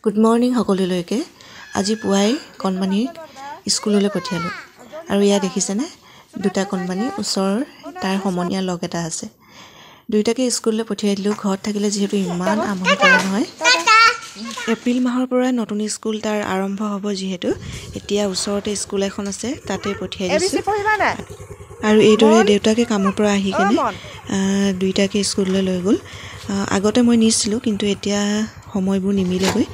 Good morning সকলোলৈকে। আজি পুৱাই কণমানি স্কুললৈ পঠিয়ালোঁ আৰু ইয়াত দেখিছেনে দুটা কণমানি ওচৰৰ তাৰ সমনীয়া লগ এটা আছে। দুইটাকে স্কুললৈ পঠিয়াই দিলোঁ। ঘৰত থাকিলে যিহেতু ইমান আমনি কৰে নহয়। এপ্ৰিল মাহৰ পৰা নতুন স্কুল তাৰ আৰম্ভ হ'ব, যিহেতু এতিয়া ওচৰতে স্কুল এখন আছে, তাতে পঠিয়াই দিছোঁ। আৰু এইদৰে দেউতাকে কামৰ পৰা আহি কিনে দুইটাকে স্কুললৈ লৈ গ'ল। আগতে মই নিছিলোঁ, কিন্তু এতিয়া সময়বোৰ নিমিলেগৈ।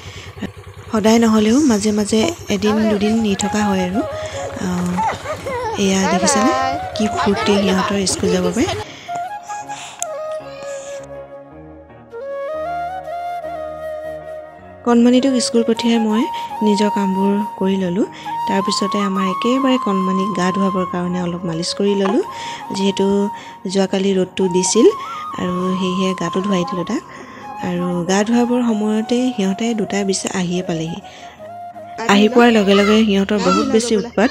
সদায় নহ'লেও মাজে মাজে এদিন দুদিন নি থকা হয় আৰু এয়া দেখিছেনে কি ফূৰ্তি সিহঁতৰ স্কুল যাব পাৰে। কণমানিটোক স্কুল পঠিয়াই মই নিজৰ কামবোৰ কৰি ল'লোঁ। তাৰপিছতে আমাৰ একেবাৰে কণমানিক গা ধুৱাবৰ কাৰণে অলপ মালিচ কৰি ল'লোঁ, যিহেতু যোৱাকালি ৰ'দটো দিছিল আৰু সেয়েহে গাটো ধুৱাই দিলোঁ তাক। আৰু গা ধুৱাবৰ সময়তে সিহঁতে দুটা বিছা আহিয়ে পালেহি। আহি পোৱাৰ লগে লগে সিহঁতৰ বহুত বেছি উৎপাত।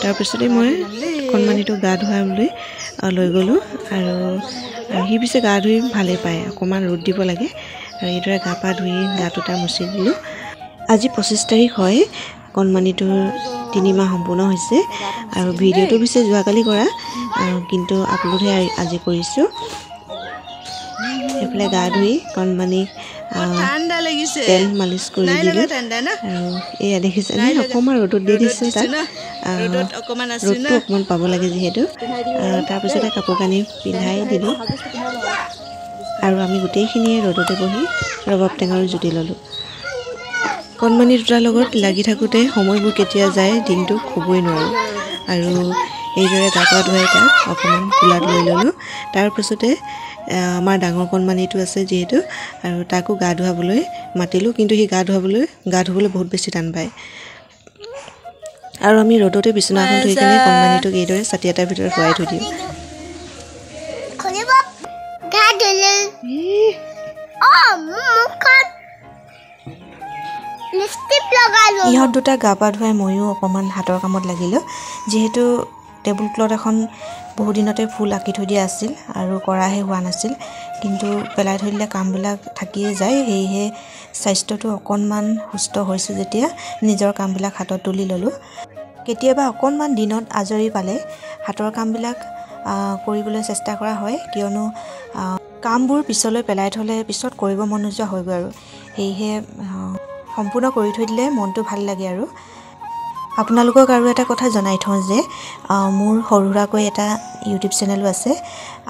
তাৰপিছতে মই কণমানিটোক গা ধুৱাবলৈ লৈ গ'লোঁ আৰু সি পিছে গা ধুই ভালেই পায়। অকণমান ৰ'দ দিব লাগে আৰু এইদৰে গা পা ধুই গাটো তাৰ মুচি দিলোঁ। আজি 25 তাৰিখ হয়, কণমানিটোৰ 3 মাহ সম্পূৰ্ণ হৈছে আৰু ভিডিঅ'টো পিছে যোৱাকালি কৰা, কিন্তু আপলোডহে আজি কৰিছোঁ। এইফালে গা ধুই কণমানিক তেল মালিচ কৰি দিলোঁ আৰু এয়া দেখিছেনে অকণমান ৰ'দত দি দিছোঁ তাক। ৰ'দটো অকণমান পাব লাগে যিহেতু। তাৰপিছতে কাপোৰ কানি পিন্ধাই দিলোঁ আৰু আমি গোটেইখিনিয়ে ৰ'দতে বহি ৰবাব টেঙাৰো জুতি ল'লোঁ। কণমানি দুটাৰ লগত লাগি থাকোঁতে সময়বোৰ কেতিয়া যায় দিনটো ক'বই নোৱাৰোঁ। আৰু এইদৰে গা পা ধুৱাই তাক অকণমান কোলাত লৈ ল'লোঁ। তাৰপিছতে আমাৰ ডাঙৰ কণমানিটো আছে যিহেতু, আৰু তাকো গা ধুৱাবলৈ মাতিলোঁ, কিন্তু সি গা ধুবলৈ বহুত বেছি টান পায়। আৰু আমি ৰ'দতে বিচনা এখন থৈ কিনে কণমানিটোক এইদৰে ছাতি এটাৰ ভিতৰত শুৱাই থৈ দিওঁ। ইহঁত দুটা গা পা ধুৱাই ময়ো অকণমান হাতৰ কামত লাগিলোঁ, যিহেতু টেবুল ক্লথ এখন বহু দিনতে ফুল আঁকি থৈ দিয়া আছিল আৰু কৰাহে হোৱা নাছিল, কিন্তু পেলাই থৈ দিলে কামবিলাক থাকিয়ে যায়। সেয়েহে স্বাস্থ্যটো অকণমান সুস্থ হৈছোঁ যেতিয়া নিজৰ কামবিলাক হাতত তুলি ল'লোঁ। কেতিয়াবা অকণমান দিনত আজৰি পালে হাতৰ কামবিলাক কৰিবলৈ চেষ্টা কৰা হয়, কিয়নো কামবোৰ পিছলৈ পেলাই থ'লে পিছত কৰিব মন নোযোৱা হয়গৈ আৰু সেয়েহে সম্পূৰ্ণ কৰি থৈ দিলে মনটো ভাল লাগে। আৰু আপোনালোকক আৰু এটা কথা জনাই থওঁ যে মোৰ সৰু সুৰাকৈ এটা ইউটিউব চেনেলো আছে,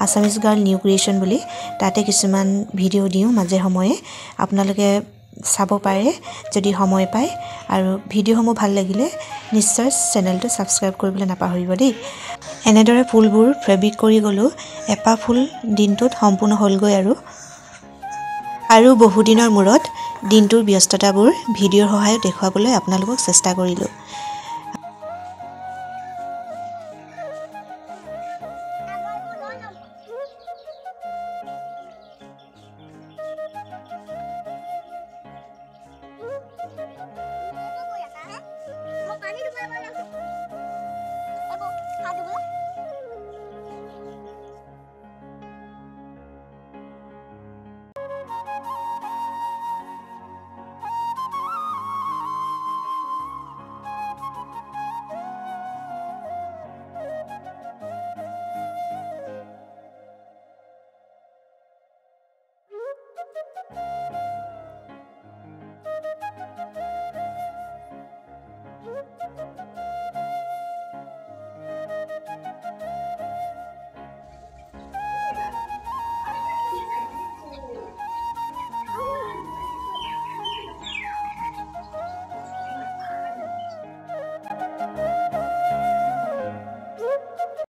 আছামিজ গাৰ্ল নিউ ক্ৰিয়েশ্যন বুলি। তাতে কিছুমান ভিডিঅ' দিওঁ মাজে সময়ে, আপোনালোকে চাব পাৰে যদি সময় পায়। আৰু ভিডিঅ'সমূহ ভাল লাগিলে নিশ্চয় চেনেলটো ছাবস্ক্ৰাইব কৰিবলৈ নাপাহৰিব দেই। এনেদৰে ফুলবোৰ ফেব্ৰিক কৰি গ'লোঁ। এপাহ ফুল দিনটোত সম্পূৰ্ণ হ'লগৈ আৰু বহুদিনৰ মূৰত দিনটোৰ ব্যস্ততাবোৰ ভিডিঅ'ৰ সহায়ত দেখুৱাবলৈ আপোনালোকক চেষ্টা কৰিলোঁ।